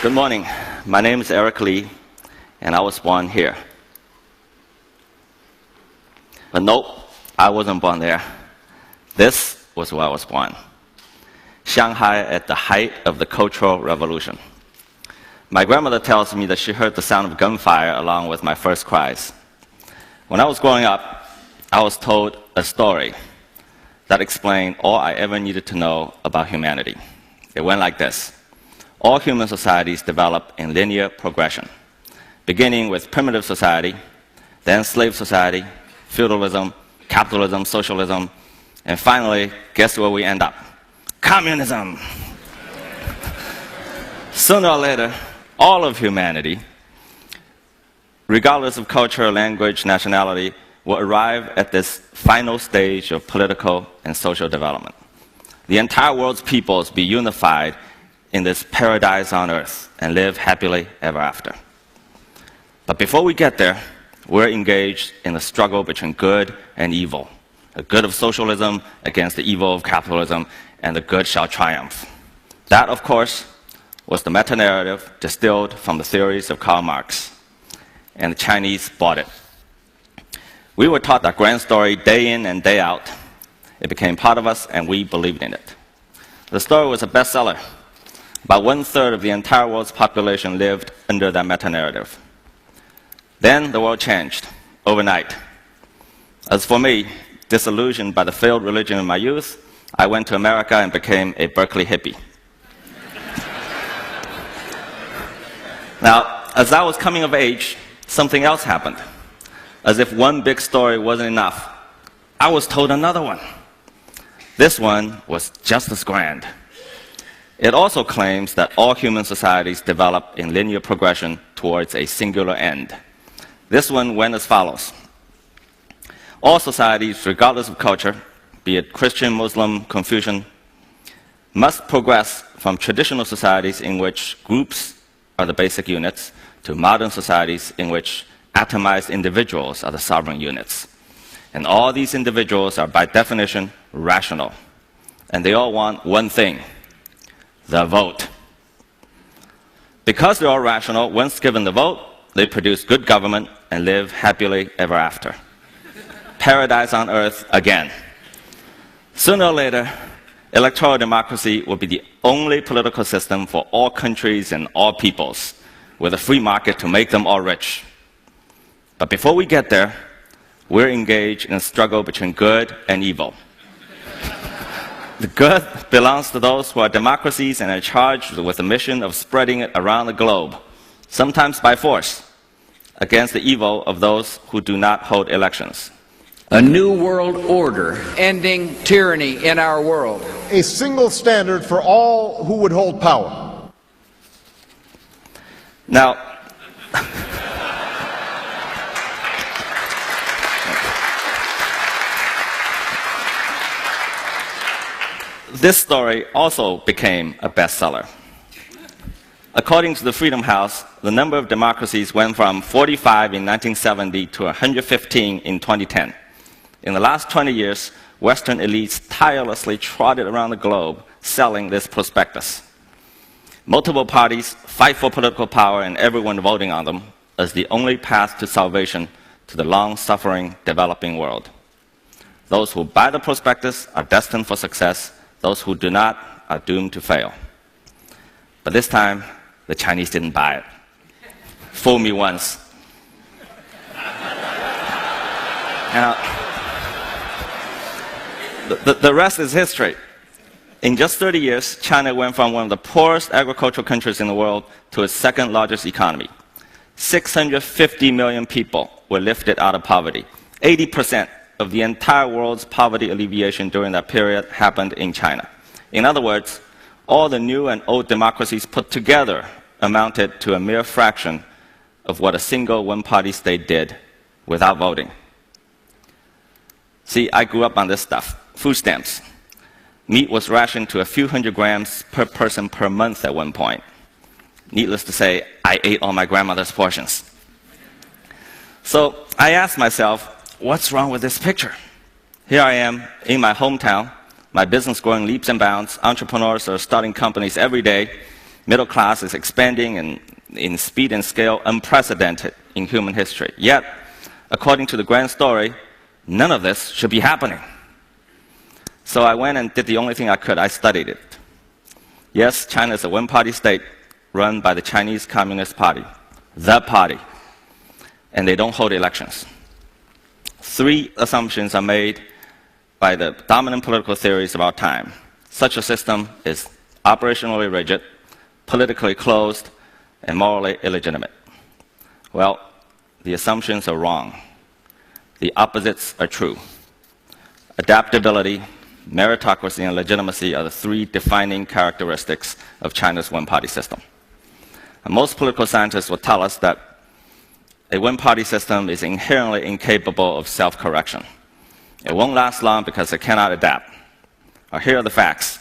Good morning. My name is Eric Lee, and I was born here. But nope, I wasn't born there. This was where I was born. Shanghai at the height of the Cultural Revolution. My grandmother tells me that she heard the sound of gunfire along with my first cries. When I was growing up, I was told a story that explained all I ever needed to know about humanity. It went like this. All human societies develop in linear progression, beginning with primitive society, then slave society, feudalism, capitalism, socialism, and finally, guess where we end up? Communism! Sooner or later, all of humanity, regardless of culture, language, nationality, will arrive at this final stage of political and social development. The entire world's peoples be unified in this paradise on earth and live happily ever after. But before we get there, we're engaged in a struggle between good and evil. The good of socialism against the evil of capitalism, and the good shall triumph. That, of course, was the meta-narrative distilled from the theories of Karl Marx, and the Chinese bought it. We were taught that grand story day in and day out. It became part of us, and we believed in it. The story was a bestseller. About 1/3 of the entire world's population lived under that meta-narrative. Then the world changed overnight. As for me, disillusioned by the failed religion of my youth, I went to America and became a Berkeley hippie. Now, as I was coming of age, something else happened. As if one big story wasn't enough, I was told another one. This one was just as grand. It also claims that all human societies develop in linear progression towards a singular end. This one went as follows. All societies, regardless of culture, be it Christian, Muslim, Confucian, must progress from traditional societies in which groups are the basic units to modern societies in which atomized individuals are the sovereign units. And all these individuals are by definition rational. And they all want one thing: the vote. Because they're all rational, once given the vote, they produce good government and live happily ever after. Paradise on earth again. Sooner or later, electoral democracy will be the only political system for all countries and all peoples, with a free market to make them all rich. But before we get there, we're engaged in a struggle between good and evil. The good belongs to those who are democracies and are charged with the mission of spreading it around the globe, sometimes by force, against the evil of those who do not hold elections. A new world order, ending tyranny in our world. A single standard for all who would hold power. Now, this story also became a bestseller. According to the Freedom House, the number of democracies went from 45 in 1970 to 115 in 2010. In the last 20 years, Western elites tirelessly trotted around the globe selling this prospectus. Multiple parties fight for political power and everyone voting on them as the only path to salvation to the long-suffering developing world. Those who buy the prospectus are destined for success. Those who do not are doomed to fail. But this time, the Chinese didn't buy it. Fool me once. Now, the rest is history. In just 30 years, China went from one of the poorest agricultural countries in the world to its second largest economy. 650 million people were lifted out of poverty. 80% of the entire world's poverty alleviation during that period happened in China. In other words, all the new and old democracies put together amounted to a mere fraction of what a single one-party state did without voting. See, I grew up on this stuff. Food stamps. Meat was rationed to a few hundred grams per person per month at one point. Needless to say, I ate all my grandmother's portions. So I asked myself, what's wrong with this picture? Here I am in my hometown, my business growing leaps and bounds, entrepreneurs are starting companies every day, middle class is expanding in speed and scale unprecedented in human history. Yet, according to the grand story, none of this should be happening. So I went and did the only thing I could. I studied it. Yes, China is a one-party state run by the Chinese Communist Party, the party, and they don't hold elections. 3 assumptions are made by the dominant political theories of our time. Such a system is operationally rigid, politically closed, and morally illegitimate. Well, the assumptions are wrong. The opposites are true. Adaptability, meritocracy, and legitimacy are the 3 defining characteristics of China's one-party system. And most political scientists will tell us that a one-party system is inherently incapable of self-correction. It won't last long because it cannot adapt. Here are the facts.